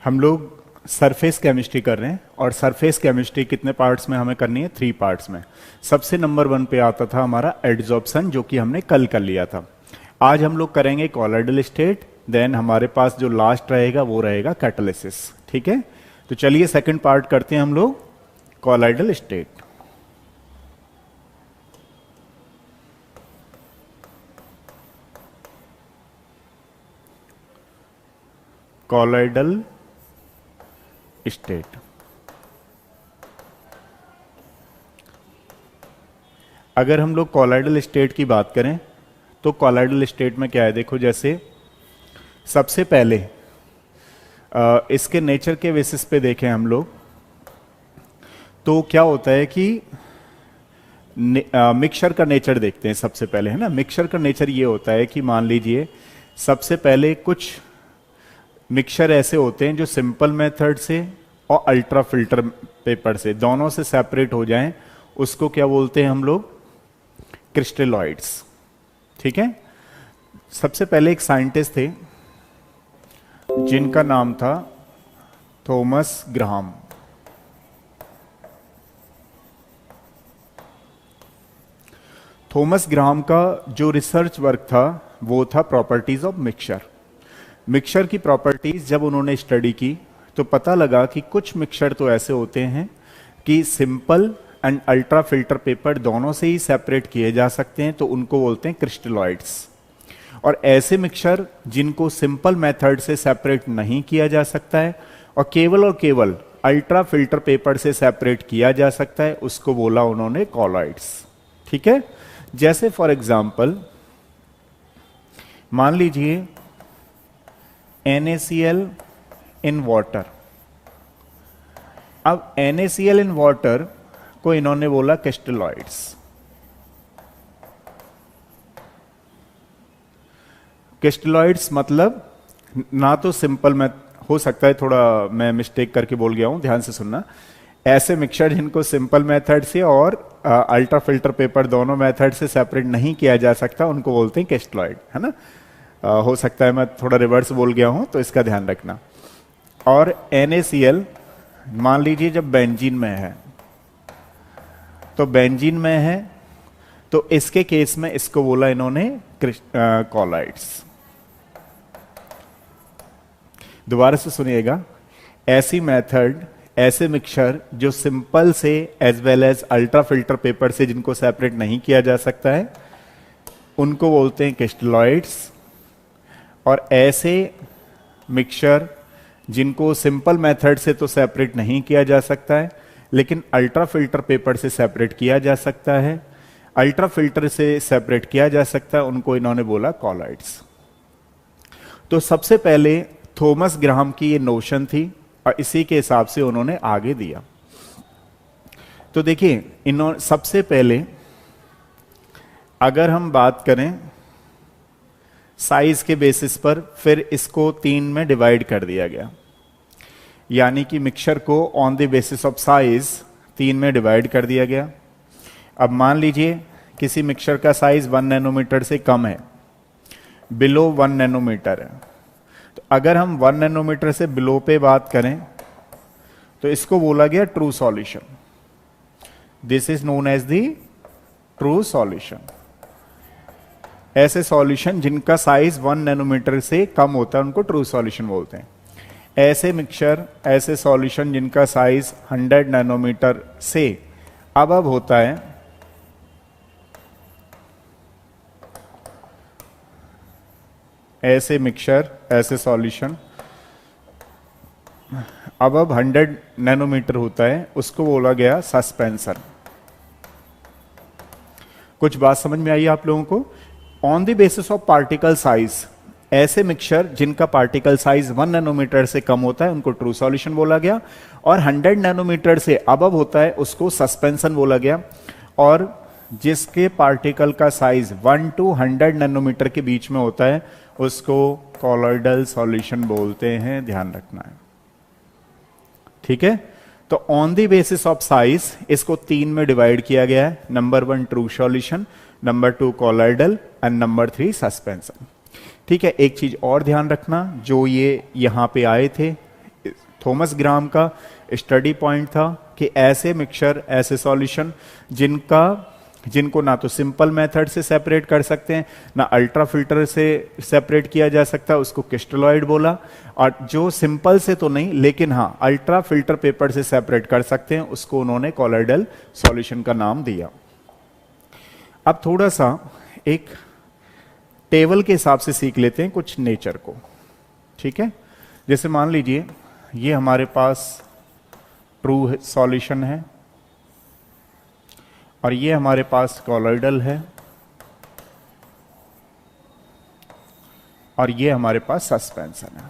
हम लोग surface chemistry कर रहे हैं और सरफेस केमिस्ट्री कितने पार्ट्स में हमें करनी है? 3 पार्ट्स में। सबसे नंबर 1 पे आता था हमारा एडजॉर्प्शन, जो कि हमने कल कर लिया था। आज हम लोग करेंगे कॉलॉइडल स्टेट, देन हमारे पास जो लास्ट रहेगा वो रहेगा कैटालिसिस। ठीक है, तो चलिए सेकंड पार्ट करते हैं हम लोग, कॉलॉइडल स्टेट। Colloidal state. अगर हम लोग कॉलॉइडल स्टेट की बात करें तो कॉलॉइडल स्टेट में क्या है, देखो जैसे सबसे पहले इसके नेचर के बेसिस पे देखें हम लोग तो क्या होता है कि मिक्सचर का नेचर देखते हैं सबसे पहले, है ना। मिक्सचर का नेचर ये होता है कि मान लीजिए सबसे पहले कुछ मिक्सचर ऐसे होते हैं जो सिंपल मेथड से और अल्ट्रा फिल्टर पेपर से दोनों से सेपरेट हो जाएं, उसको क्या बोलते हैं हम लोग? क्रिस्टलॉइड्स। ठीक है, सबसे पहले एक साइंटिस्ट थे जिनका नाम था थॉमस ग्राहम। थॉमस ग्राहम का जो रिसर्च वर्क था वो था प्रॉपर्टीज ऑफ मिक्सचर। मिक्सचर की प्रॉपर्टीज जब उन्होंने स्टडी की तो पता लगा कि कुछ मिक्सचर तो ऐसे होते हैं कि simple and ultra filter paper दोनों से ही सेपरेट किए जा सकते हैं, तो उनको बोलते हैं क्रिस्टलॉइड्स। और ऐसे मिक्सचर जिनको सिंपल मेथड से सेपरेट नहीं किया जा सकता है और केवल अल्ट्रा फिल्टर पेपर से सेपरेट किया जा सकता है, उसको बोला उन्होंने कॉलॉइड्स। ठीक है, जैसे फॉर एग्जांपल मान लीजिए NaCl इन वाटर। अब NaCl इन वाटर को इन्होंने बोला क्रिस्टलॉइड्स। क्रिस्टलॉइड्स मतलब ना तो सिंपल में हो सकता है, थोड़ा मैं मिस्टेक करके बोल गया हूं, ध्यान से सुनना। ऐसे मिक्सचर जिनको सिंपल मेथड से और अल्ट्रा फिल्टर पेपर दोनों मेथड से सेपरेट नहीं किया जा सकता, उनको बोलते हैं क्रिस्टलॉइड, है ना। हो सकता है मैं थोड़ा रिवर्स बोल गया हूं, तो इसका ध्यान रखना। और NaCl मान लीजिए जब बेंजीन में है, तो बेंजीन में है तो इसके केस में इसको बोला इन्होंने कॉलॉइड्स। दोबारा से सुनिएगा, ऐसी मेथड, ऐसे मिक्सचर जो सिंपल से as well as ultra filter paper से जिनको सेपरेट नहीं किया जा सकता है, उनको बोलते हैं क्रिस्टलॉइड्स। और ऐसे मिक्सचर जिनको सिंपल मेथड से तो सेपरेट नहीं किया जा सकता है लेकिन अल्ट्रा फिल्टर पेपर से सेपरेट किया जा सकता है, अल्ट्रा फिल्टर से सेपरेट किया जा सकता है, उनको इन्होंने बोला कॉलॉइड्स। तो सबसे पहले थॉमस ग्राहम की ये नोशन थी और इसी के हिसाब से उन्होंने आगे दिया। तो देखिए, इन्होंने सबसे पहले अगर हम बात करें साइज के बेसिस पर, फिर इसको 3 में डिवाइड कर दिया गया, यानी कि मिक्सचर को on the basis of size 3 में डिवाइड कर दिया गया। अब मान लीजिए किसी मिक्सचर का साइज 1 नैनोमीटर से कम है, बिलो 1 नैनोमीटर है, तो अगर हम 1 नैनोमीटर से बिलो पे बात करें तो इसको बोला गया true solution. This is known as the true solution. ऐसे सॉल्यूशन जिनका साइज 1 नैनोमीटर से कम होता है उनको ट्रू सॉल्यूशन बोलते हैं। ऐसे मिक्सचर, ऐसे सॉल्यूशन जिनका साइज 100 नैनोमीटर से अब होता है, ऐसे मिक्सचर, ऐसे सॉल्यूशन अब 100 नैनोमीटर होता है, उसको बोला गया सस्पेंशन। कुछ बात समझ में आई आप लोगों को? On the basis of particle size, ऐसे मिक्सचर जिनका पार्टिकल साइज 1 नैनोमीटर से कम होता है उनको ट्रू सॉल्यूशन बोला गया, और 100 नैनोमीटर से अबव होता है उसको सस्पेंशन बोला गया। और जिसके पार्टिकल का साइज 1 to 100 नैनोमीटर के बीच में होता है उसको कॉलॉइडल सॉल्यूशन बोलते हैं, ध्यान रखना है। ठीक है, तो on the basis of size इसको 3 में डिवाइड किया गया है। Number 1 true solution, number 2 colloidal and number 3 suspension. ठीक है, एक चीज और ध्यान रखना, जो ये यहां पे आए थे थॉमस ग्राम का स्टडी पॉइंट था कि ऐसे मिक्सचर, ऐसे सॉल्यूशन जिनको ना तो सिंपल मेथड से सेपरेट कर सकते हैं, ना अल्ट्रा फिल्टर से सेपरेट किया जा सकता, उसको क्रिस्टलॉइड बोला। और जो सिंपल से तो नहीं, लेकिन हाँ अल्ट्रा फिल्टर पेपर से सेपरेट कर सकते हैं, उसको उन्होंने कॉलॉइडल सॉल्यूशन का नाम दिया। अब थोड़ा सा एक टेबल के हिसाब से सीख लेते हैं कुछ नेचर को, ठीक है। जैसे मान लीजिए ये हमारे पास ट्रू सॉल्यूशन है और ये हमारे पास कॉलॉइडल है और ये हमारे पास सस्पेंशन है।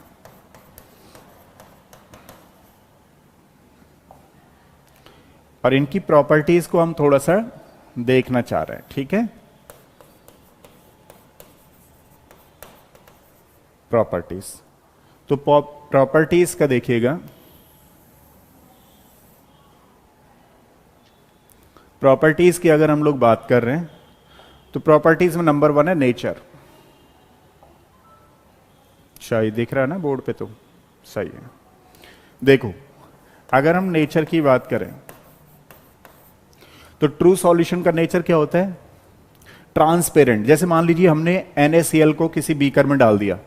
और इनकी प्रॉपर्टीज को हम थोड़ा सा देखना चाह रहे हैं, ठीक है। प्रॉपर्टीज, तो प्रॉपर्टीज का देखिएगा, प्रॉपर्टीज की अगर हम लोग बात कर रहे हैं तो प्रॉपर्टीज में नंबर 1 है नेचर। शायद दिख रहा है ना बोर्ड पे, तो सही है। देखो अगर हम नेचर की बात करें तो ट्रू सॉल्यूशन का नेचर क्या होता है? ट्रांसपेरेंट। जैसे मान लीजिए हमने NaCl को किसी बीकर में डाल दिया,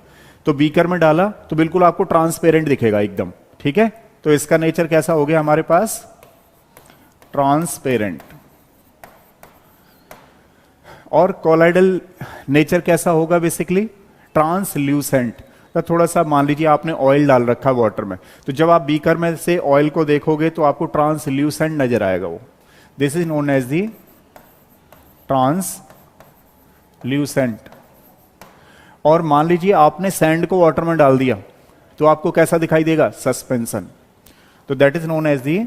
तो बीकर में डाला तो बिल्कुल आपको ट्रांसपेरेंट दिखेगा एकदम, ठीक है। तो इसका नेचर कैसा हो गया हमारे पास? ट्रांसपेरेंट। और कॉलॉइडल नेचर कैसा होगा? Basically translucent. तो थोड़ा सा मान लीजिए आपने ऑयल डाल रखा वाटर में, तो जब आप बीकर में से ऑयल को देखोगे तो आपको ट्रांसल्यूसेंट नजर आएगा वो। This is known as the translucent. और मान लीजिए आपने सैंड को वाटर में डाल दिया तो आपको कैसा दिखाई देगा? सस्पेंशन। तो that is known as the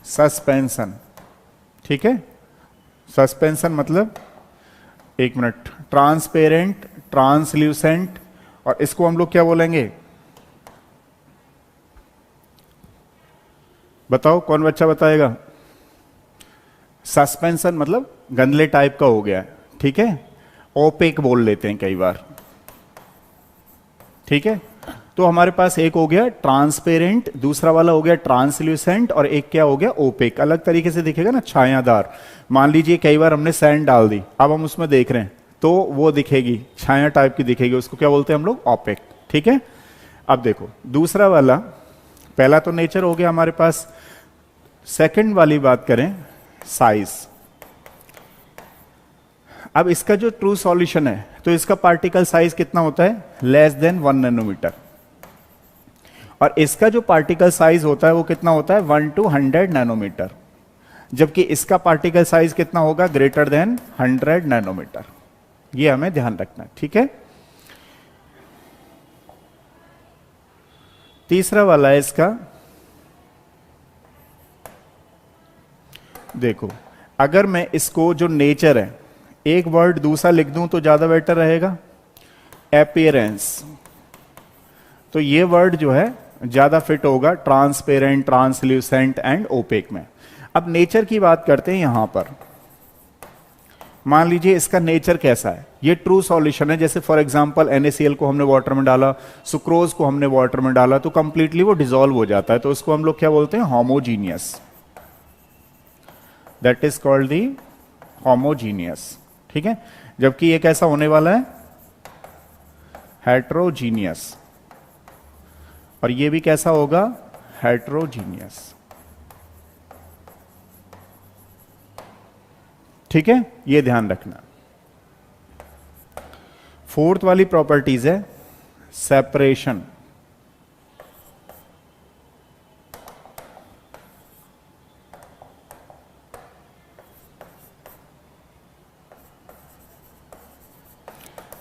suspension, ठीक है। सस्पेंशन मतलब, एक मिनट, ट्रांसपेरेंट, ट्रांसल्यूसेंट, और इसको हम लोग क्या बोलेंगे? बताओ, कौन बच्चा बताएगा? सस्पेंशन मतलब गंदले टाइप का हो गया है, ठीक है। ओपेक बोल लेते हैं कई बार, ठीक है। तो हमारे पास एक हो गया ट्रांसपेरेंट, दूसरा वाला हो गया ट्रांसल्यूसेंट, और एक क्या हो गया? ओपेक। अलग तरीके से दिखेगा ना, छायादार। मान लीजिए कई बार हमने सैंड डाल दी, अब हम उसमें देख रहे हैं तो वो दिखेगी, छाया टाइप की दिखेगी, उसको क्या बोलते हैं हम लोग? ओपेक, ठीक है। अब देखो दूसरा वाला, पहला तो नेचर हो गया हमारे पास। सेकंड वाली बात करें, साइज। अब इसका जो ट्रू सॉल्यूशन है तो इसका पार्टिकल साइज कितना होता है? Less than 1 nanometre. और इसका जो पार्टिकल साइज होता है वो कितना होता है? 1 to 100 नैनोमीटर। जबकि इसका पार्टिकल साइज कितना होगा? Greater than 100 nanometre. ये हमें ध्यान रखना है, ठीक है। तीसरा वाला है इसका, देखो अगर मैं इसको जो नेचर है एक वर्ड दूसरा लिख दूं तो ज्यादा बेटर रहेगा, अपीयरेंस। तो ये वर्ड जो है ज्यादा फिट होगा ट्रांसपेरेंट, ट्रांसल्यूसेंट एंड ओपेक में। अब नेचर की बात करते हैं यहां पर। मान लीजिए इसका नेचर कैसा है? ये ट्रू सॉल्यूशन है। जैसे फॉर एग्जांपल NaCl को हमने वाटर में डाला, सुक्रोज को हमने वाटर में डाला, तो कंप्लीटली वो डिसॉल्व हो जाता है, तो उसको हम लोग क्या बोलते हैं? Homogeneous. That is called the homogeneous, ठीक है। जबकि ये कैसा होने वाला है? हेट्रोजीनियस। और ये भी कैसा होगा? हेट्रोजीनियस, ठीक है। ये ध्यान रखना। फोर्थ वाली प्रॉपर्टीज है सेपरेशन।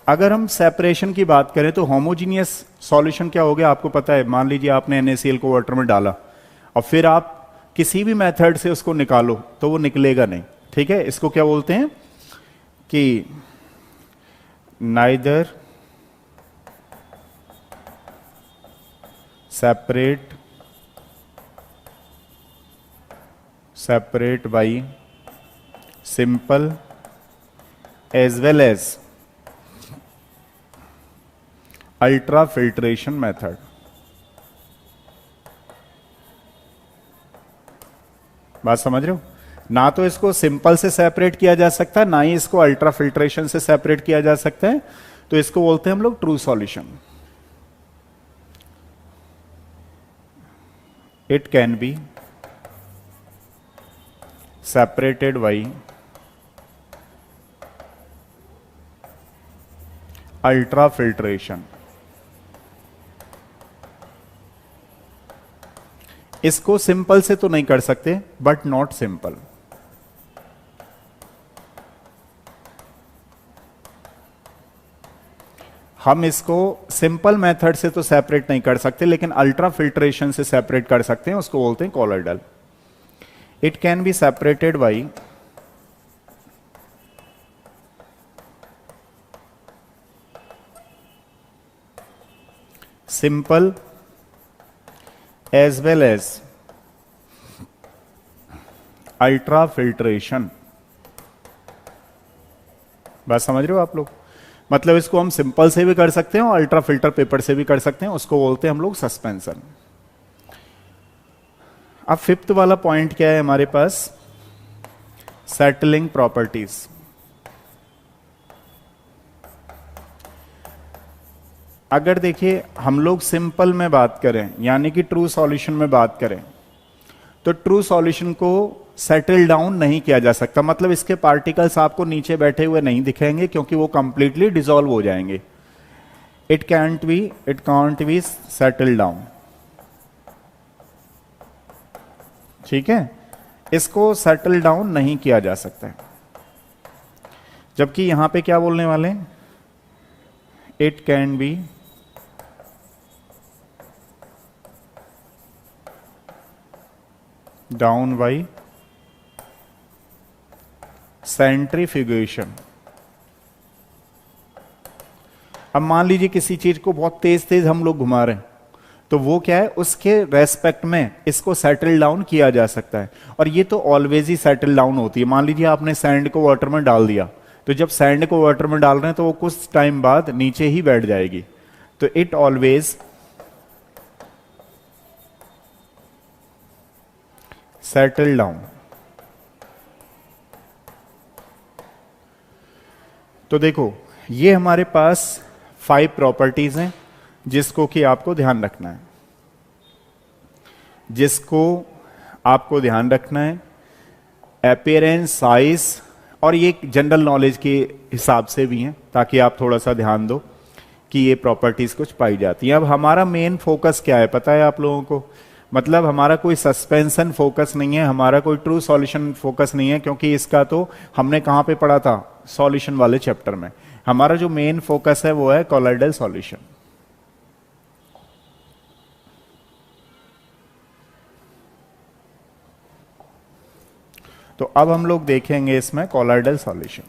अगर हम सेपरेशन की बात करें तो होमोजीनियस सॉल्यूशन क्या हो गया? आपको पता है, मान लीजिए आपने NaCl को वाटर में डाला और फिर आप किसी भी मेथड से उसको निकालो तो वो निकलेगा नहीं, ठीक है। इसको क्या बोलते हैं कि neither separate by simple as well as ultra filtration method. बात समझ रहे हो? ना तो इसको सिंपल से सेपरेट किया जा सकता है, ना ही इसको अल्ट्रा फिल्ट्रेशन से सेपरेट किया जा सकता है, तो इसको बोलते हैं हम लोग true solution. It can be separated by ultrafiltration। इसको सिंपल से तो नहीं कर सकते, बट नॉट सिंपल। हम इसको सिंपल मेथड से तो सेपरेट नहीं कर सकते, लेकिन अल्ट्रा फिल्ट्रेशन से सेपरेट कर सकते हैं, उसको बोलते हैं colloidal. It can be separated by simple as well as ultrafiltration। बात समझ रहे हो आप लोग? मतलब इसको हम सिंपल से भी कर सकते हैं और अल्ट्रा फिल्टर पेपर से भी कर सकते हैं, उसको बोलते हैं हम लोग सस्पेंशन। अब फिफ्थ वाला पॉइंट क्या है हमारे पास? Settling properties. अगर देखिए हम लोग सिंपल में बात करें, यानी कि ट्रू सॉल्यूशन में बात करें, तो ट्रू सॉल्यूशन को सेटल डाउन नहीं किया जा सकता। मतलब इसके पार्टिकल्स आपको नीचे बैठे हुए नहीं दिखेंगे, क्योंकि वो कंप्लीटली डिसॉल्व हो जाएंगे। It can't be settle down. ठीक है, इसको सेटल डाउन नहीं किया जा सकता है। जबकि यहां पे क्या बोलने वाले हैं? It can be down by centrifugation. अब मान लीजिए किसी चीज को बहुत तेज तेज हम लोग घुमा रहे हैं, तो वो क्या है, उसके रेस्पेक्ट में इसको सेटल डाउन किया जा सकता है। और ये तो ऑलवेज ही सेटल डाउन होती है। मान लीजिए आपने सैंड को वाटर में डाल दिया, तो जब सैंड को वाटर में डाल रहे हैं तो वो कुछ टाइम बाद नीचे ही बैठ जाएगी। तो इट ऑलवेज सेटल डाउन। तो देखो ये हमारे पास 5 प्रॉपर्टीज हैं जिसको कि आपको ध्यान रखना है, अपीयरेंस, साइज, और ये जनरल नॉलेज के हिसाब से भी हैं, ताकि आप थोड़ा सा ध्यान दो कि ये प्रॉपर्टीज कुछ पाई जाती हैं। अब हमारा मेन फोकस क्या है पता है आप लोगों को? मतलब हमारा कोई सस्पेंशन फोकस नहीं है, हमारा कोई ट्रू सॉल्यूशन फोकस नहीं है, क्योंकि इसका तो हमने कहां पे पढ़ा था? सॉल्यूशन वाले चैप्टर में। हमारा जो मेन फोकस है वो है कॉलॉइडल सॉल्यूशन। तो अब हम लोग देखेंगे इसमें कॉलॉइडल सॉल्यूशन।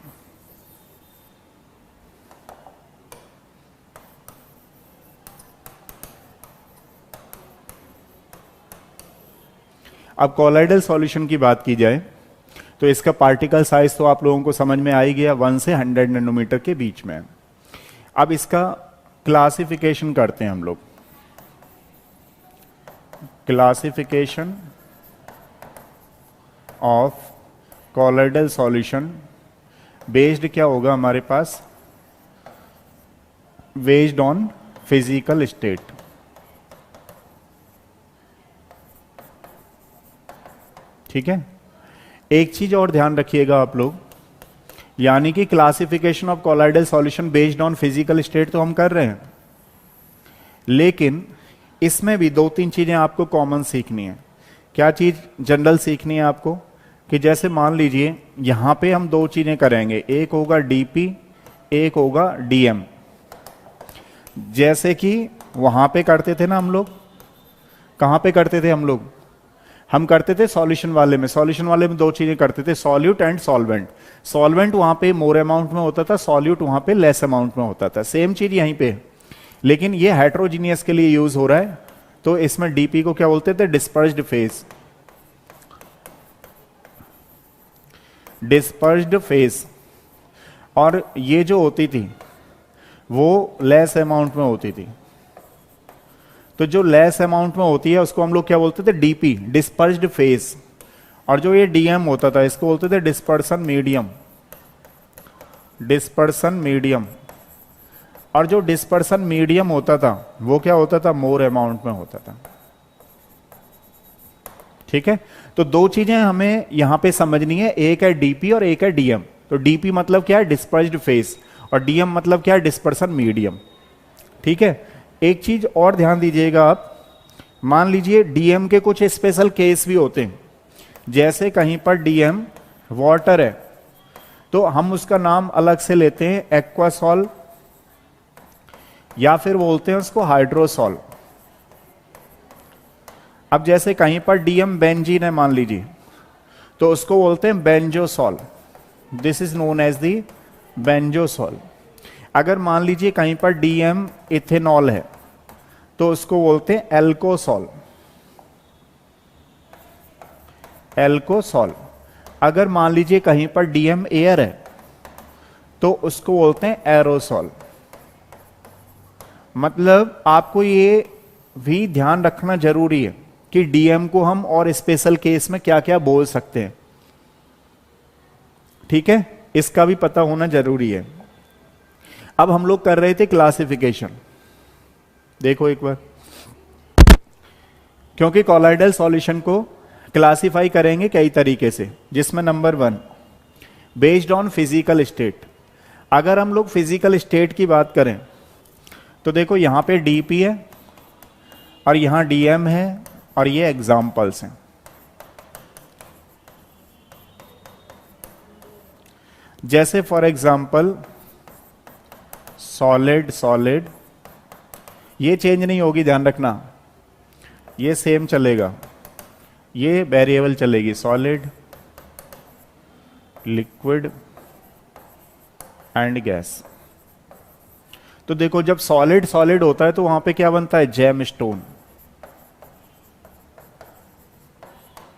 अब कॉलॉइडल सॉल्यूशन की बात की जाए तो इसका पार्टिकल साइज तो आप लोगों को समझ में आ ही गया, 1 से 100 नैनोमीटर के बीच में। अब इसका क्लासिफिकेशन करते हैं हम लोग। Classification of colloidal solution based क्या होगा हमारे पास? Based on physical state. ठीक है, एक चीज और ध्यान रखिएगा आप लोग, यानी कि classification of colloidal solution based on physical state तो हम कर रहे हैं, लेकिन इसमें भी 2-3 चीजें आपको कॉमन सीखनी है। क्या चीज जनरल सीखनी है आपको? कि जैसे मान लीजिए यहां पे हम 2 चीजें करेंगे, एक होगा डीपी, एक होगा डीएम। जैसे कि वहां पे करते थे ना हम लोग, कहां पे करते थे हम लोग? हम करते थे सॉल्यूशन वाले में। सॉल्यूशन वाले में 2 चीजें करते थे, सॉल्यूट एंड सॉल्वेंट। सॉल्वेंट वहां पे मोर अमाउंट में होता था, सॉल्यूट वहां पे लेस अमाउंट में होता था। सेम चीज यहीं पे, लेकिन ये हेट्रोजीनियस के लिए यूज हो रहा है। तो इसमें डीपी को क्या बोलते थे? Dispersed phase. Dispersed phase. और ये जो होती थी वो लेस अमाउंट में होती थी। तो जो लेस अमाउंट में होती है उसको हम लोग क्या बोलते थे? DP, dispersed phase. और जो ये डीएम होता था इसको बोलते थे डिस्पर्सन मीडियम, डिस्पर्सन मीडियम। और जो डिस्पर्सन मीडियम होता था वो क्या होता था, मोर अमाउंट में होता था। ठीक है, तो दो चीजें हमें यहां पे समझनी है, एक है डीपी और एक है डीएम। तो डीपी मतलब क्या है, डिस्पर्स्ड फेज, और डीएम मतलब क्या है, डिस्पर्सन मीडियम। ठीक है, एक चीज और ध्यान दीजिएगा आप, मान लीजिए डीएम के कुछ स्पेशल केस भी होते हैं, जैसे कहीं पर डीएम वाटर है तो हम उसका नाम अलग से लेते हैं एक्वासॉल, या फिर बोलते हैं उसको हाइड्रोसॉल। अब जैसे कहीं पर डीएम बेंजीन है मान लीजिए, तो उसको बोलते हैं benzosol, this is known as the benzosol. अगर मान लीजिए कहीं पर डीएम इथेनॉल है तो उसको बोलते हैं एल्कोसॉल, एल्कोसॉल। अगर मान लीजिए कहीं पर डीएम एयर है तो उसको बोलते हैं एरोसॉल। मतलब आपको ये भी ध्यान रखना जरूरी है कि डीएम को हम और स्पेशल केस में क्या क्या बोल सकते हैं। ठीक है, इसका भी पता होना जरूरी है। अब हम लोग कर रहे थे क्लासिफिकेशन, देखो एक बार, क्योंकि कॉलॉइडल सॉल्यूशन को क्लासिफाई करेंगे कई तरीके से, जिसमें number 1 based on physical state. अगर हम लोग फिजिकल स्टेट की बात करें तो देखो यहां पे डीपी है और यहां डीएम है और ये एग्जाम्पल्स हैं। जैसे फॉर एग्जाम्पल सॉलिड, सॉलिड ये चेंज नहीं होगी, ध्यान रखना, ये सेम चलेगा, ये वेरिएबल चलेगी, सॉलिड, लिक्विड एंड गैस। तो देखो जब सॉलिड सॉलिड होता है तो वहां पे क्या बनता है, जेम स्टोन।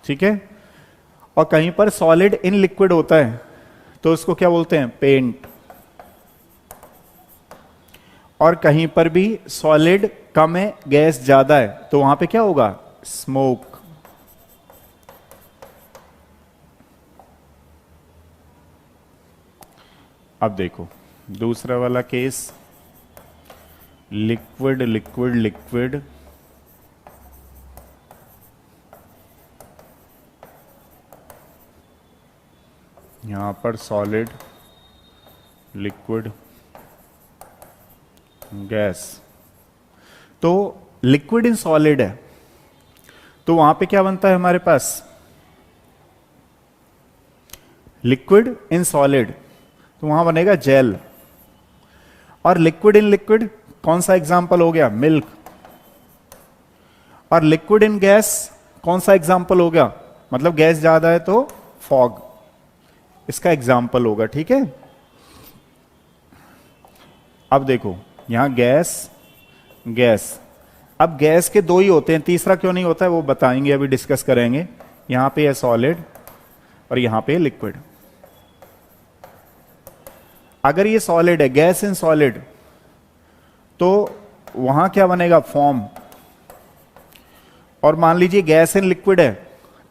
ठीक है, और कहीं पर सॉलिड इन लिक्विड होता है तो उसको क्या बोलते हैं, पेंट। और कहीं पर भी सॉलिड कम है, गैस ज्यादा है, तो वहां पे क्या होगा, स्मोक। अब देखो दूसरा वाला केस, लिक्विड, लिक्विड, लिक्विड, यहां पर सॉलिड, लिक्विड, गैस। तो लिक्विड इन सॉलिड है तो वहां पे क्या बनता है हमारे पास, लिक्विड इन सॉलिड, तो वहां बनेगा जेल। और लिक्विड इन लिक्विड कौन सा एग्जाम्पल हो गया, मिल्क। और लिक्विड इन गैस कौन सा एग्जाम्पल हो गया, मतलब गैस ज्यादा है तो फॉग, इसका एग्जाम्पल होगा। ठीक है, अब देखो यहां गैस, गैस। अब गैस के दो ही होते हैं, तीसरा क्यों नहीं होता है वो बताएंगे, अभी डिस्कस करेंगे। यहां पे है सॉलिड और यहां पे लिक्विड। अगर ये सॉलिड है, गैस इन सॉलिड, तो वहां क्या बनेगा, फॉर्म। और मान लीजिए गैस इन लिक्विड है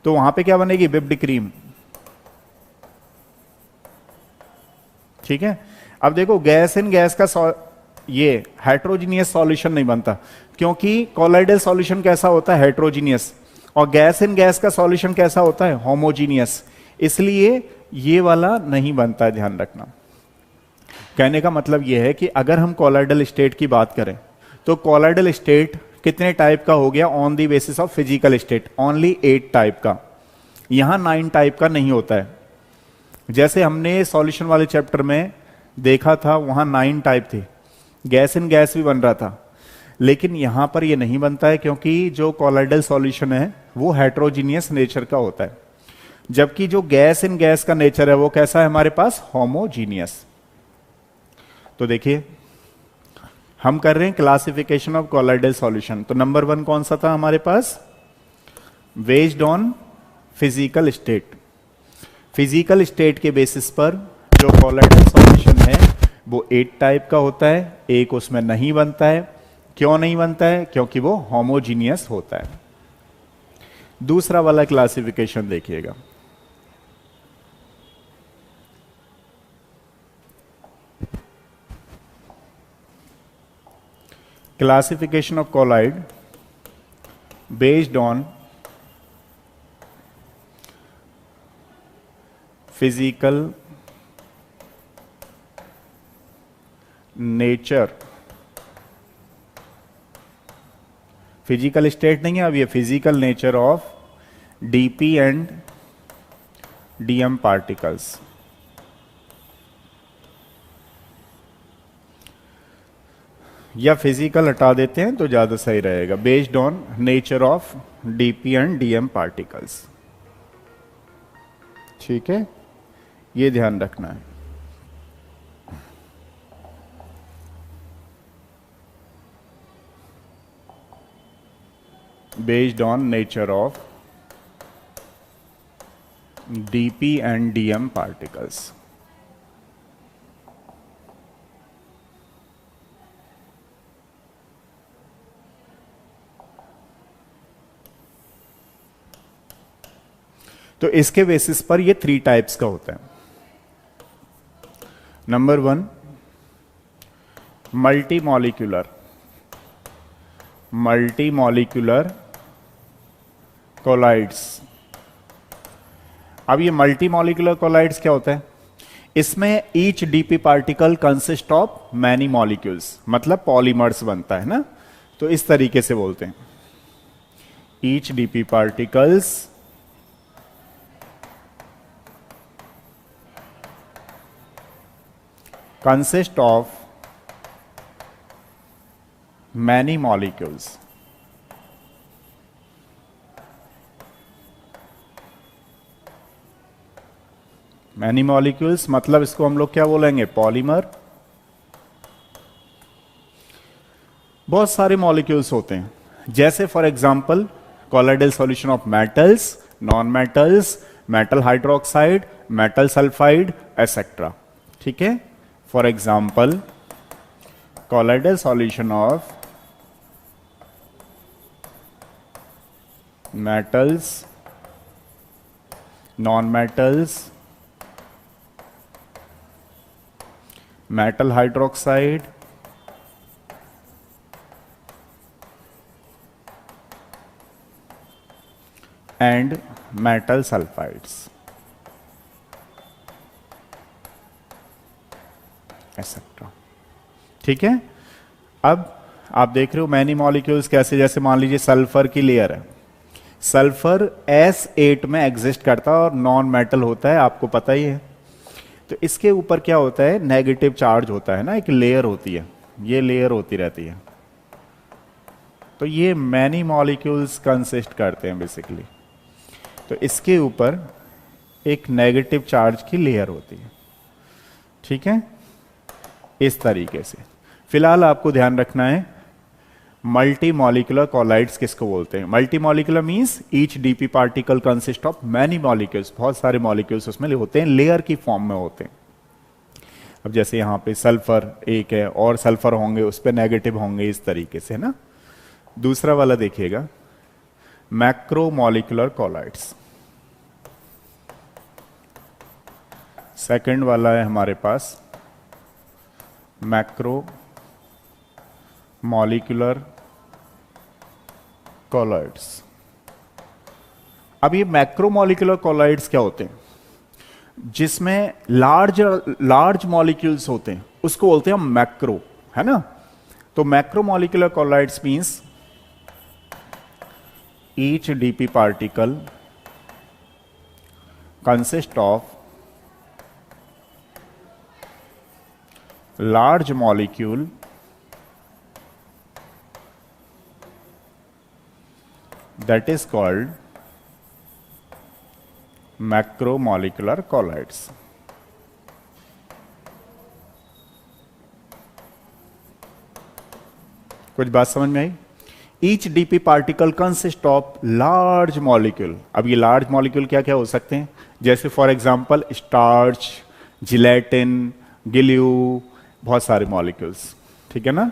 तो वहां पे क्या बनेगी, विप्ड क्रीम। ठीक है, अब देखो गैस इन गैस का ये हेट्रोजीनियस सॉल्यूशन नहीं बनता, क्योंकि कॉलॉइडल सॉल्यूशन कैसा होता है, हेट्रोजीनियस, और गैस इन गैस का सॉल्यूशन कैसा होता है, होमोजीनियस। इसलिए ये वाला नहीं बनता है, ध्यान रखना। कहने का मतलब यह है कि अगर हम कॉलॉइडल स्टेट की बात करें तो कॉलॉइडल स्टेट कितने टाइप का हो गया, on the basis of physical state only 8 type का, यहां 9 टाइप का नहीं होता है। जैसे हमने सॉल्यूशन वाले चैप्टर में देखा था वहां 9 टाइप थे, गैस इन गैस भी बन रहा था, लेकिन यहां पर ये नहीं बनता है क्योंकि जो कॉलॉइडल सॉल्यूशन है वो हेट्रोजीनियस नेचर का होता है, जबकि जो गैस इन गैस का नेचर है वो कैसा है हमारे पास, होमोजीनियस। तो देखिए हम कर रहे हैं क्लासिफिकेशन ऑफ कॉलॉइडल सॉल्यूशन। तो नंबर 1 कौन सा था हमारे पास, based on physical state. Physical state के बेसिस पर जो कॉलॉइडल सॉल्यूशन है वो 8 टाइप का होता है, एक उसमें नहीं बनता है। क्यों नहीं बनता है, क्योंकि वो होमोजीनियस होता है। दूसरा वाला क्लासिफिकेशन देखिएगा, classification of colloid based on physical nature, physical state नहीं है अब, ये physical nature of DP and DM particles. या फिजिकल हटा देते हैं तो ज्यादा सही रहेगा, based on nature of DP and DM particles. ठीक है, ये ध्यान रखना है। Based on nature of DP and DM particles. तो इसके बेसिस पर ये 3 टाइप्स का होता है। Number 1 multi molecular colloids. अब ये मल्टी मॉलिक्यूलर कोलाइड्स क्या होता है? इसमें each DP particle consist of many molecules, मतलब पॉलीमर्स बनता है ना, तो इस तरीके से बोलते हैं each DP particles consist of many molecules। Many molecules मतलब इसको हम लोग क्या बोलेंगे? पॉलीमर। बहुत सारे मॉलिक्यूल्स होते हैं, जैसे for example colloidal solution of metals, non metals, metal hydroxide, metal sulphide etcetera. ठीक है, for example colloidal solution of metals, non-metals, metal hydroxide, and metal sulfides, etcetera. ठीक है, अब आप देख रहे हो मैनी मॉलिक्यूल्स कैसे, जैसे मान लीजिए सल्फर की लेयर है, सल्फर S8 में एग्जिस्ट करता है और नॉन मेटल होता है, आपको पता ही है। तो इसके ऊपर क्या होता है? नेगेटिव चार्ज होता है ना, एक लेयर होती है, ये लेयर होती रहती है। तो ये मैनी मॉलिक्यूल्स कंसिस्ट करते हैं बेसिकली। तो इसके ऊपर एक नेगेटिव चार्ज की लेयर होती है। ठीक है, इस तरीके से। फिलहाल आपको ध्यान रखना है मल्टी मॉलिक्यूलर कोलाइड्स किसको बोलते हैं? Multi molecular means each DP particle consist of many molecules, बहुत सारे मॉलिक्यूल्स उसमें होते हैं, लेयर की फॉर्म में होते हैं। अब जैसे यहां पे सल्फर एक है और सल्फर होंगे, उस पर नेगेटिव होंगे, इस तरीके से ना। दूसरा वाला देखिएगा मैक्रो मॉलिक्यूलर कोलाइड्स। सेकंड वाला है हमारे पास मैक्रो मॉलिक्यूलर कोलाइड्स। अब ये मैक्रो मॉलिक्यूलर कोलाइड्स क्या होते हैं? जिसमें लार्ज मॉलिक्यूल्स होते हैं उसको बोलते हैं मैक्रो, है ना। तो macro molecular colloids means each DP particle consist of large molecule that is called macromolecular colloids। कुछ बात समझ में आई? Each DP particle consist of large molecule. अब ये लार्ज मॉलिक्यूल क्या क्या हो सकते हैं? जैसे for example starch, gelatin, glue, बहुत सारे मॉलिक्यूल्स। ठीक है ना।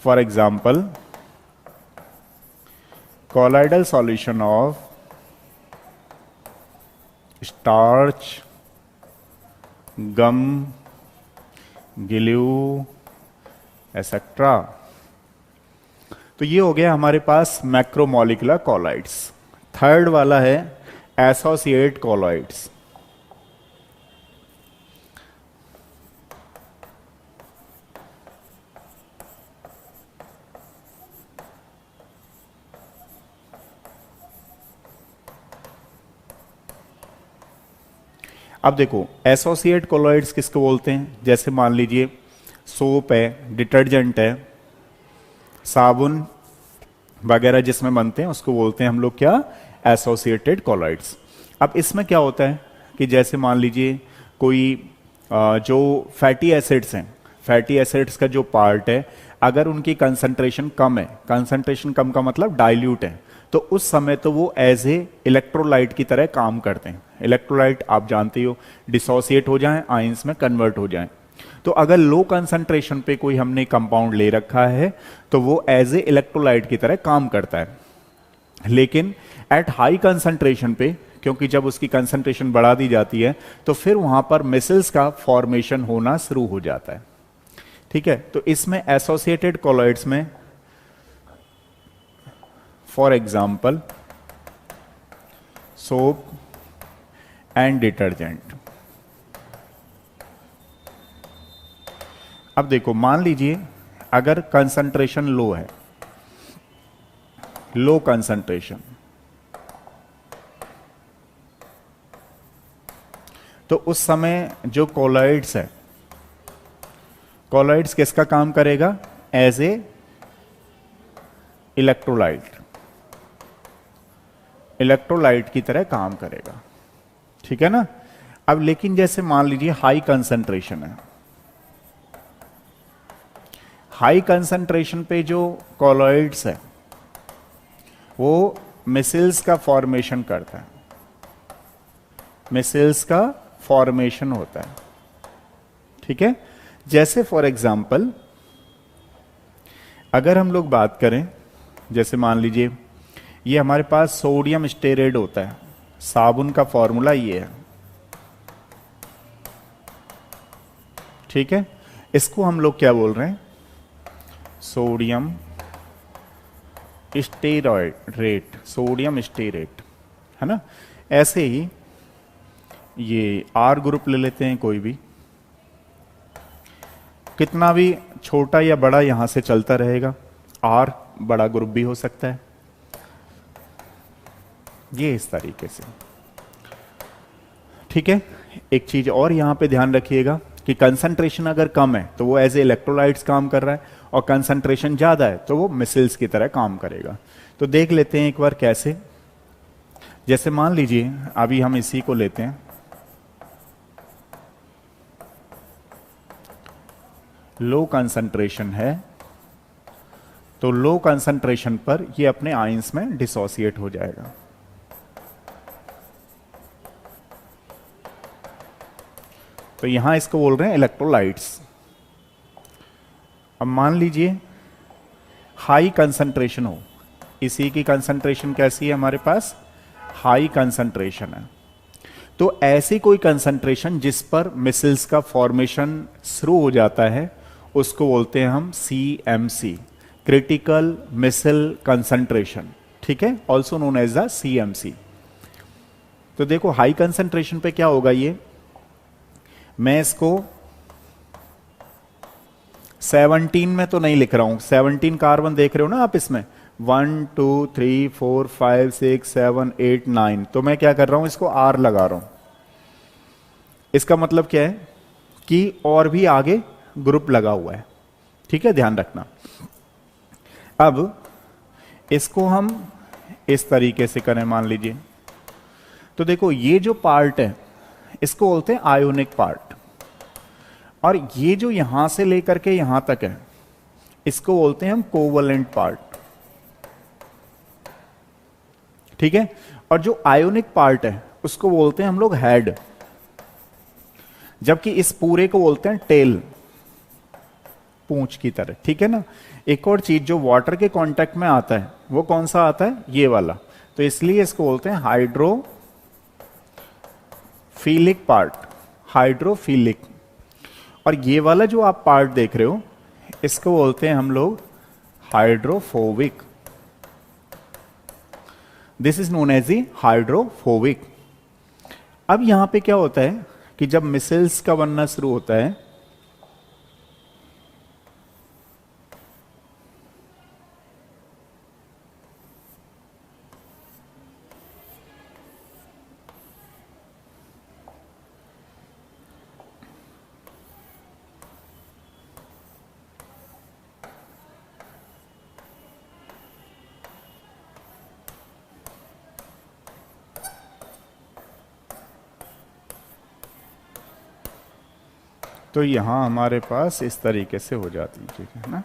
For example colloidal solution of starch, gum, glue, etcetera. तो ये हो गया हमारे पास मैक्रोमोलिकुलर कॉलॉइड्स। थर्ड वाला है एसोसिएट कॉलॉइड्स। अब देखो एसोसिएट कॉलॉइड्स किसको बोलते हैं, जैसे मान लीजिए सोप है, डिटर्जेंट है, साबुन वगैरह जिसमें बनते हैं उसको बोलते हैं हम लोग क्या, एसोसिएटेड कॉलॉइड्स। अब इसमें क्या होता है कि जैसे मान लीजिए कोई जो फैटी एसिड्स हैं, फैटी एसिड्स का जो पार्ट है अगर उनकी कंसंट्रेशन कम है, कंसंट्रेशन कम का मतलब डाइल्यूट है, तो उस समय तो वो एज ए इलेक्ट्रोलाइट की तरह काम करते हैं। इलेक्ट्रोलाइट आप जानते हो डिसोसिएट हो जाएं, आयंस में कन्वर्ट हो जाएं। तो अगर लो कंसंट्रेशन पे कोई हमने कंपाउंड ले रखा है तो वो एज ए इलेक्ट्रोलाइट की तरह काम करता है। लेकिन एट हाई कंसंट्रेशन पे, क्योंकि जब उसकी कंसंट्रेशन बढ़ा दी जाती है तो फिर वहां पर मिसल्स का फॉर्मेशन होना शुरू हो जाता है। ठीक है, तो इसमें एसोसिएटेड कॉलॉइड्स में for example soap and detergent. अब देखो मान लीजिए अगर कंसंट्रेशन लो है, लो कंसंट्रेशन, तो उस समय जो कॉलॉइड्स है, कॉलॉइड्स किसका काम करेगा, एज ए इलेक्ट्रोलाइट, इलेक्ट्रोलाइट की तरह काम करेगा। ठीक है ना। अब लेकिन जैसे मान लीजिए हाई कंसंट्रेशन है, हाई कंसंट्रेशन पे जो कॉलॉइड्स है वो मिसल्स का फॉर्मेशन करता है, मिसल्स का फॉर्मेशन होता है। ठीक है, जैसे फॉर एग्जाम्पल अगर हम लोग बात करें, जैसे मान लीजिए ये हमारे पास सोडियम स्टेरेट होता है, साबुन का फॉर्मूला ये है। ठीक है, इसको हम लोग क्या बोल रहे हैं, सोडियम स्टेरेट, सोडियम स्टेरेट, है ना। ऐसे ही ये आर ग्रुप ले लेते हैं कोई भी, कितना भी छोटा या बड़ा यहां से चलता रहेगा, आर बड़ा ग्रुप भी हो सकता है, ये इस तरीके से। ठीक है, एक चीज और यहां पे ध्यान रखिएगा कि कंसंट्रेशन अगर कम है तो वो एज ए इलेक्ट्रोलाइट्स काम कर रहा है, और कंसंट्रेशन ज्यादा है तो वो मिसल्स की तरह काम करेगा। तो देख लेते हैं एक बार कैसे। जैसे मान लीजिए अभी हम इसी को लेते हैं, लो कंसंट्रेशन है, तो लो कंसंट्रेशन पर ये अपने आयंस में डिसोसिएट हो जाएगा। तो यहां इसको बोल रहे हैं इलेक्ट्रोलाइट्स। अब मान लीजिए हाई कंसंट्रेशन हो, इसी की कंसंट्रेशन कैसी है हमारे पास, हाई कंसंट्रेशन है। तो ऐसी कोई कंसंट्रेशन जिस पर मिसल्स का फॉर्मेशन शुरू हो जाता है उसको बोलते हैं हम CMC, क्रिटिकल मिसल कंसंट्रेशन। ठीक है, also known as the CMC। तो देखो हाई कंसंट्रेशन पे क्या होगा, ये मैं इसको 17 में तो नहीं लिख रहा हूं, 17 कार्बन देख रहे हो ना आप इसमें, 1 2 3 4 5 6 7 8 9, तो मैं क्या कर रहा हूं, इसको R लगा रहा हूं। इसका मतलब क्या है कि और भी आगे ग्रुप लगा हुआ है। ठीक है, ध्यान रखना। अब इसको हम इस तरीके से करें मान लीजिए, तो देखो ये जो पार्ट है इसको बोलते हैं आयोनिक पार्ट, और ये जो यहां से लेकर के यहां तक है इसको बोलते हैं हम कोवलेंट पार्ट। ठीक है, और जो आयोनिक पार्ट है उसको बोलते हैं हम लोग हेड, जबकि इस पूरे को बोलते हैं टेल, पूंछ की तरह। ठीक है ना। एक और चीज जो वाटर के कांटेक्ट में आता है वो कौन सा आता है, ये वाला, तो इसलिए इसको बोलते हैं हाइड्रो फीलिक पार्ट, हाइड्रोफिलिक। और ये वाला जो आप पार्ट देख रहे हो इसको बोलते हैं हम लोग hydrophobic. This is known as the hydrophobic. अब यहां पे क्या होता है कि जब मिसाइल्स का बनना शुरू होता है तो यहां हमारे पास इस तरीके से हो जाती है, ठीक है ना।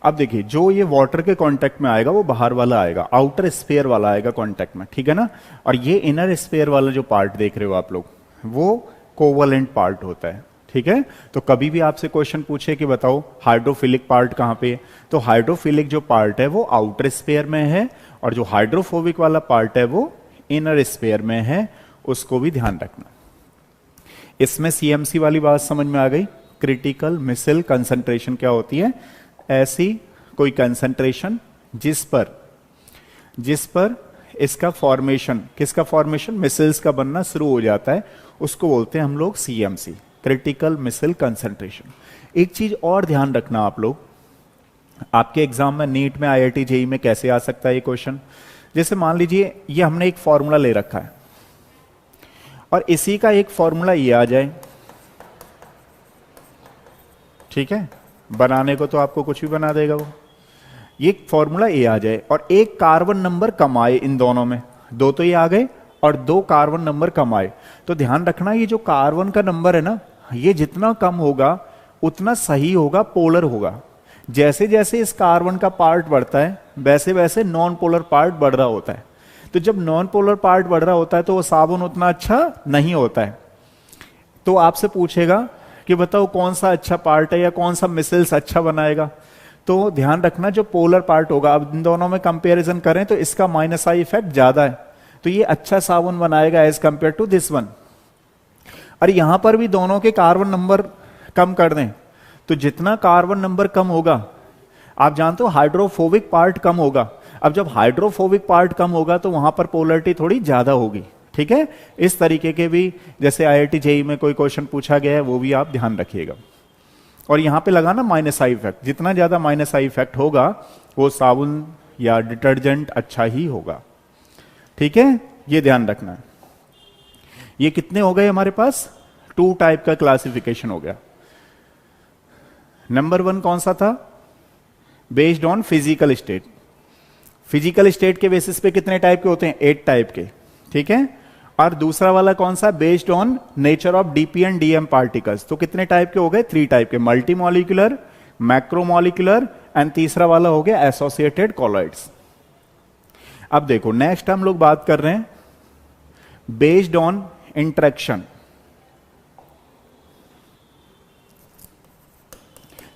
अब देखिए जो ये वाटर के कांटेक्ट में आएगा वो बाहर वाला आएगा, आउटर स्फीयर वाला आएगा कांटेक्ट में, ठीक है ना। और ये इनर स्फीयर वाला जो पार्ट देख रहे हो आप लोग वो कोवलेंट पार्ट होता है, ठीक है। तो कभी भी आपसे क्वेश्चन पूछे कि बताओ हाइड्रोफिलिक पार्ट कहां पे है, तो हाइड्रोफिलिक जो पार्ट है वो आउटर स्फीयर में है और जो हाइड्रोफोबिक वाला पार्ट है वो इनर स्फीयर में है, उसको भी ध्यान रखना। इसमें सीएमसी वाली बात समझ में आ गई। क्रिटिकल मिसाइल कंसंट्रेशन क्या होती है? ऐसी कोई कंसंट्रेशन जिस पर इसका फॉर्मेशन, किसका फॉर्मेशन, मिसाइल्स का बनना शुरू हो जाता है, उसको बोलते हैं हम लोग सीएमसी, क्रिटिकल मिसाइल कंसंट्रेशन। एक चीज और ध्यान रखना आप लोग, आपके एग्जाम में नीट में, आईआईटी जेई में कैसे आ सकता है ये क्वेश्चन। जैसे मान लीजिए ये हमने एक फॉर्मूला ले रखा है और इसी का एक फॉर्मूला ये आ जाए, ठीक है, बनाने को तो आपको कुछ भी बना देगा वो, ये फॉर्मूला ए आ जाए और एक कार्बन नंबर कम आए इन दोनों में, दो तो ये आ गए और दो कार्बन नंबर कम आए, तो ध्यान रखना ये जो कार्बन का नंबर है ना, ये जितना कम होगा उतना सही होगा, पोलर होगा। जैसे जैसे इस कार्बन का पार्ट बढ़ता है वैसे वैसे नॉन पोलर पार्ट बढ़ रहा होता है। तो जब नॉन पोलर पार्ट बढ़ रहा होता है तो वो साबुन उतना अच्छा नहीं होता है। तो आपसे पूछेगा कि बताओ कौन सा अच्छा पार्ट है या कौन सा मिसाइल्स अच्छा बनाएगा, तो ध्यान रखना जो पोलर पार्ट होगा, अब इन दोनों में कंपैरिजन करें तो इसका माइनस आई इफेक्ट ज्यादा है, तो ये अच्छा साबुन बनाएगा as compare to this one. और यहां पर भी दोनों के कार्बन नंबर कम कर दें तो जितना कार्बन नंबर कम होगा, आप जानते हो हाइड्रोफोबिक पार्ट कम होगा। अब जब हाइड्रोफोबिक पार्ट कम होगा तो वहां पर पोलरिटी थोड़ी ज्यादा होगी, ठीक है। इस तरीके के भी जैसे आईआईटी जेई में कोई क्वेश्चन पूछा गया है वो भी आप ध्यान रखिएगा। और यहां पे लगाना माइनस आई इफेक्ट, जितना ज्यादा माइनस आई इफेक्ट होगा वो साबुन या डिटर्जेंट अच्छा ही होगा, ठीक है, ये ध्यान रखना है। ये कितने हो गए हमारे पास? 2 टाइप का क्लासिफिकेशन हो गया। नंबर 1 कौन सा था? Based on physical state. Physical state के बेसिस पे कितने टाइप के होते हैं? 8 टाइप के, ठीक है। और दूसरा वाला कौन सा? Based on nature of DP and DM particles. तो कितने टाइप के हो गए? 3 टाइप के, मल्टी मॉलिक्यूलर, मैक्रोमॉलिक्यूलर एंड तीसरा वाला हो गया एसोसिएटेड कॉलॉइड्स। अब देखो नेक्स्ट हम लोग बात कर रहे हैं based on interaction,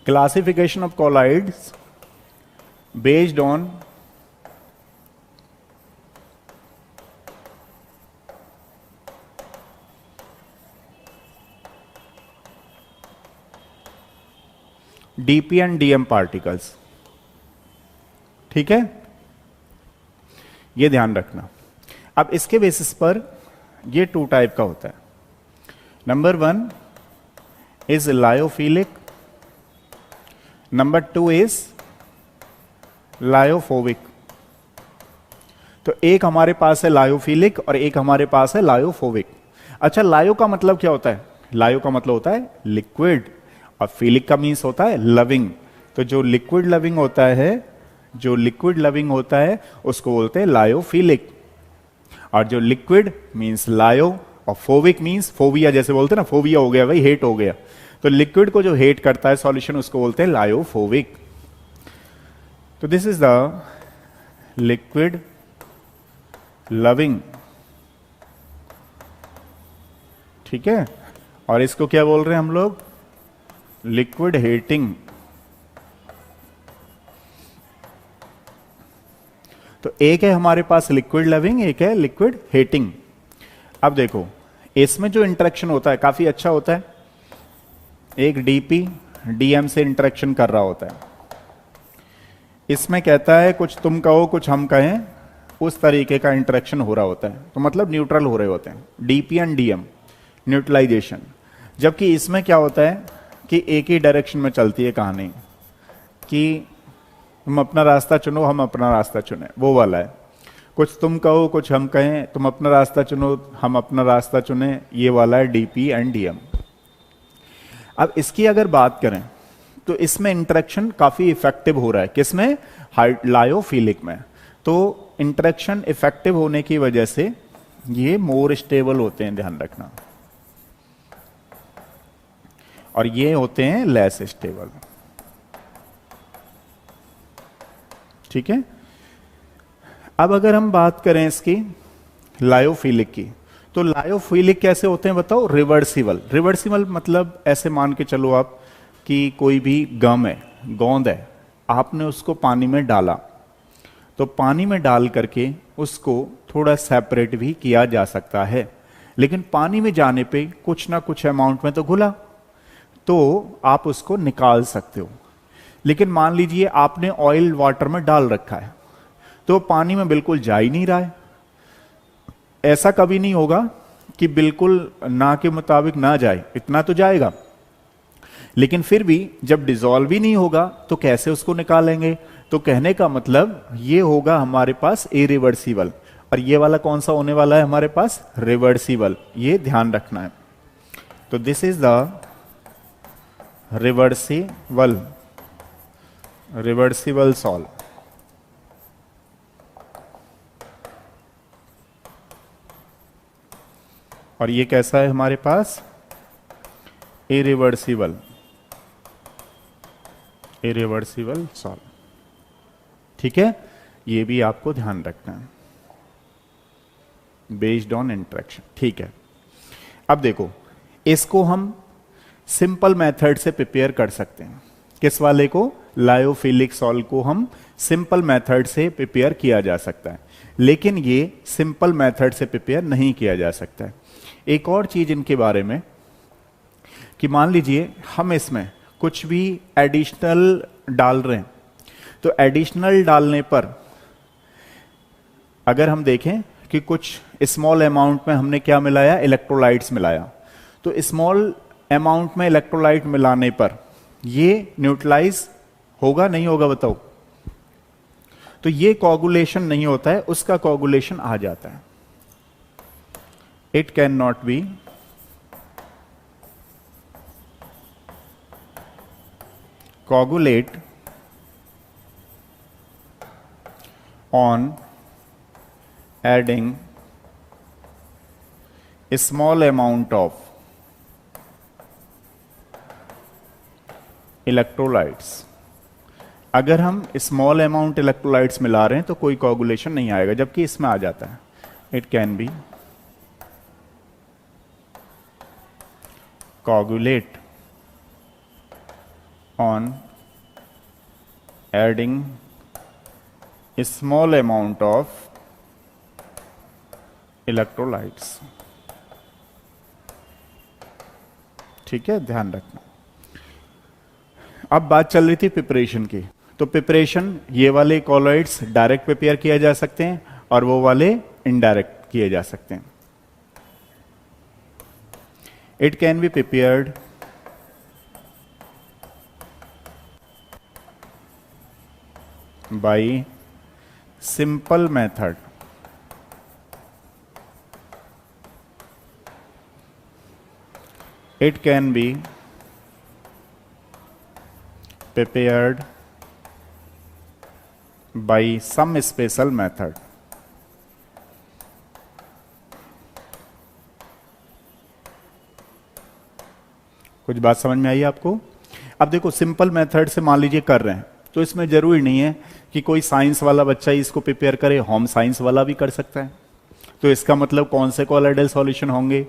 classification of colloids based on DP and DM particles, ठीक है, ये ध्यान रखना। अब इसके बेसिस पर ये 2 टाइप का होता है। Number 1 is lyophilic, number 2 is lyophobic. तो एक हमारे पास है लायोफिलिक और एक हमारे पास है लायोफोबिक। अच्छा, लायो का मतलब क्या होता है? लायो का मतलब होता है लिक्विड और फिलिक का मीन्स होता है लविंग। तो जो लिक्विड लविंग होता है, जो लिक्विड लविंग होता है उसको बोलते हैं लायोफिलिक, और जो लिक्विड मीन्स लायो और फोविक मींस फोबिया, जैसे बोलते हैं ना, फोबिया हो गया भाई, हेट हो गया। तो लिक्विड को जो हेट करता है सॉल्यूशन, उसको बोलते हैं लायोफोबिक। तो this is the liquid loving, ठीक है। और इसको क्या बोल रहे हैं हम लोग? Liquid hating. तो एक है हमारे पास लिक्विड लविंग, एक है लिक्विड हेटिंग। अब देखो इसमें जो इंटरेक्शन होता है काफी अच्छा होता है। एक डीपी डीएम से इंटरेक्शन कर रहा होता है, इसमें कहता है कुछ तुम कहो कुछ हम कहें, उस तरीके का इंटरेक्शन हो रहा होता है, तो मतलब न्यूट्रल हो रहे होते हैं, डीपी एंड डीएम, न्यूट्रलाइजेशन। जबकि इसमें क्या होता है कि एक ही डायरेक्शन में चलती है कहानी, कि तुम अपना रास्ता चुनो हम अपना रास्ता चुने, वो वाला है। कुछ तुम कहो कुछ हम कहें, तुम अपना रास्ता चुनो हम अपना रास्ता चुने, ये वाला है डीपी एंड डीएम। अब इसकी अगर बात करें तो इसमें इंटरेक्शन काफी इफेक्टिव हो रहा है, किसमें? लायोफिलिक में। तो इंटरेक्शन इफेक्टिव होने की वजह से ये मोर स्टेबल होते हैं, ध्यान रखना, और ये होते हैं लेस स्टेबल, ठीक है। अब अगर हम बात करें इसकी लायोफिलिक की, तो लायोफिलिक कैसे होते हैं बताओ? रिवर्सिबल। रिवर्सिबल मतलब ऐसे मान के चलो आप कि कोई भी गम है, गोंद है, आपने उसको पानी में डाला, तो पानी में डाल करके उसको थोड़ा सेपरेट भी किया जा सकता है, लेकिन पानी में जाने पे कुछ ना कुछ अमाउंट में तो घुला, तो आप उसको निकाल सकते हो। लेकिन मान लीजिए आपने ऑयल वाटर में डाल रखा है, तो पानी में बिल्कुल जा ही नहीं रहा है। ऐसा कभी नहीं होगा कि बिल्कुल ना के मुताबिक ना जाए, इतना तो जाएगा, लेकिन फिर भी जब डिसॉल्व ही नहीं होगा तो कैसे उसको निकालेंगे? तो कहने का मतलब ये होगा हमारे पास इरिवर्सिबल, और ये वाला कौन सा होने वाला है हमारे पास? रिवर्सिबल। ये ध्यान रखना है। तो this is the reversible solve. और ये कैसा है हमारे पास? इरिवर्सिबल सॉल्व, ठीक है। ये भी आपको ध्यान रखना है, बेस्ड ऑन इंटरेक्शन, ठीक है। अब देखो इसको हम सिंपल मेथड से प्रिपेयर कर सकते हैं। किस वाले को? लायोफिलिक सॉल्व को हम सिंपल मेथड से प्रिपेयर किया जा सकता है, लेकिन ये सिंपल मेथड से प्रिपेयर नहीं किया जा सकता है। एक और चीज इनके बारे में कि मान लीजिए हम इसमें कुछ भी एडिशनल डाल रहे हैं, तो एडिशनल डालने पर अगर हम देखें कि कुछ स्मॉल अमाउंट में हमने क्या मिलाया? इलेक्ट्रोलाइट्स मिलाया, तो स्मॉल अमाउंट में इलेक्ट्रोलाइट मिलाने पर ये न्यूट्रलाइज होगा नहीं होगा बताओ? तो ये कोगुलेशन नहीं होता है, उसका कोगुलेशन आ जाता है। It can not be coagulate on adding a small amount of electrolytes। अगर हम स्मॉल अमाउंट इलेक्ट्रोलाइट्स मिला रहे हैं तो कोई कोगुलेशन नहीं आएगा, जबकि इसमें आ जाता है। It can be coagulate on adding a small amount of electrolytes, ठीक है, ध्यान रखना। अब बात चल रही थी प्रिपरेशन की, तो प्रिपरेशन ये वाले कॉलोइड्स डायरेक्ट प्रिपेयर किया जा सकते हैं और वो वाले इनडायरेक्ट किए जा सकते हैं। It can be prepared by simple method, it can be prepared by some special method। कुछ बात समझ में आई आपको? अब देखो सिंपल मेथड से मान लीजिए कर रहे हैं, तो इसमें जरूरी नहीं है कि कोई साइंस वाला बच्चा ही इसको प्रिपेयर करे, होम साइंस वाला भी कर सकता है। तो इसका मतलब कौन से कॉलोइडल सॉल्यूशन होंगे?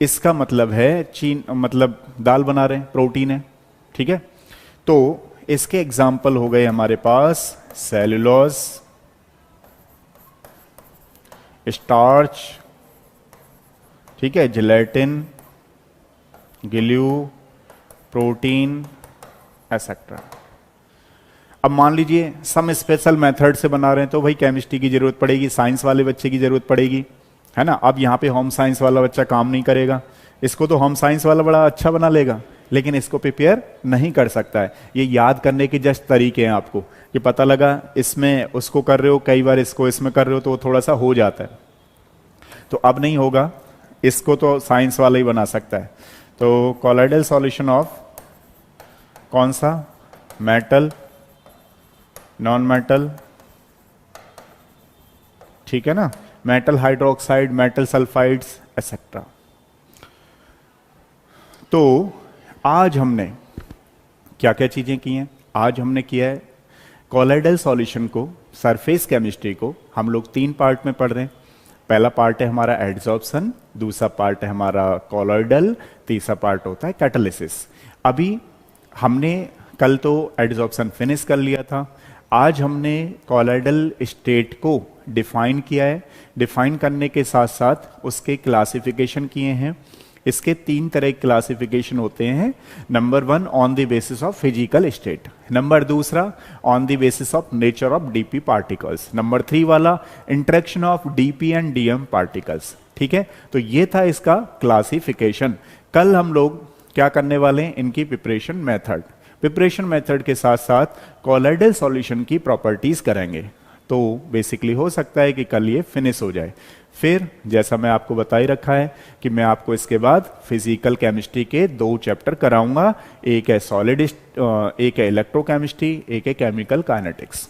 इसका मतलब है चीन, मतलब दाल बना रहे हैं, प्रोटीन है, ठीक है। तो इसके एग्जाम्पल हो गए हमारे पास सेलुलोज, स्टार्च, ठीक है, जिलेटिन, ग्लू, प्रोटीन एसेट्रा। अब मान लीजिए सम स्पेशल मेथड से बना रहे हैं तो भाई केमिस्ट्री की जरूरत पड़ेगी, साइंस वाले बच्चे की जरूरत पड़ेगी, है ना। अब यहाँ पे होम साइंस वाला बच्चा काम नहीं करेगा, इसको तो होम साइंस वाला बड़ा अच्छा बना लेगा, लेकिन इसको प्रिपेयर नहीं कर सकता है। ये याद करने के जस्ट तरीके हैं आपको, कि पता लगा इसमें उसको कर रहे हो, कई बार इसको इसमें कर रहे हो, तो वो थोड़ा सा हो जाता है। तो अब नहीं होगा, इसको तो साइंस वाला ही बना सकता है। तो कॉलोइडल सॉल्यूशन ऑफ कौन सा? मेटल, नॉन मेटल, ठीक है ना, metal hydroxide, metal sulphides etcetera. तो आज हमने क्या क्या चीजें की हैं? आज हमने किया है कॉलोइडल सॉल्यूशन को, सरफेस केमिस्ट्री को हम लोग 3 पार्ट में पढ़ रहे हैं। पहला पार्ट है हमारा एड्सॉर्प्शन, दूसरा पार्ट है हमारा कॉलोइडल, तीसरा पार्ट होता है कैटालिसिस। अभी हमने कल तो एड्सॉर्प्शन फिनिश कर लिया था, आज हमने कॉलोइडल स्टेट को डिफाइन किया है। डिफाइन करने के साथ साथ उसके क्लासिफिकेशन किए हैं। इसके 3 तरह के क्लासिफिकेशन होते हैं। Number 1 on the basis of physical state, number 2 on the basis of nature of DP particles, number 3 वाला interaction of DP and DM particles, ठीक है। तो ये था इसका क्लासिफिकेशन। कल हम लोग क्या करने वाले हैं? इनकी प्रिपरेशन मेथड, प्रिपरेशन मेथड के साथ साथ कॉलोइडल सॉल्यूशन की प्रॉपर्टीज करेंगे। तो बेसिकली हो सकता है कि कल ये फिनिश हो जाए। फिर जैसा मैं आपको बता ही रखा है कि मैं आपको इसके बाद फिजिकल केमिस्ट्री के 2 चैप्टर कराऊंगा, एक है सॉलिड, एक है इलेक्ट्रोकेमिस्ट्री, एक है केमिकल काइनेटिक्स,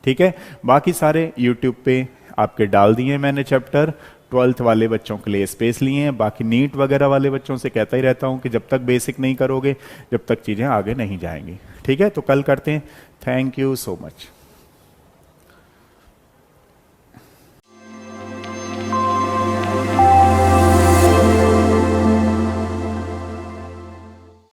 ठीक है। बाकी सारे यूट्यूब पे आपके डाल दिए मैंने चैप्टर। 12th वाले बच्चों के लिए स्पेस लिए हैं। बाकी नीट वगैरह वाले बच्चों से कहता ही रहता हूं कि जब तक बेसिक नहीं करोगे, जब तक चीजें आगे नहीं जाएंगी, ठीक है। तो कल करते हैं। Thank you so much.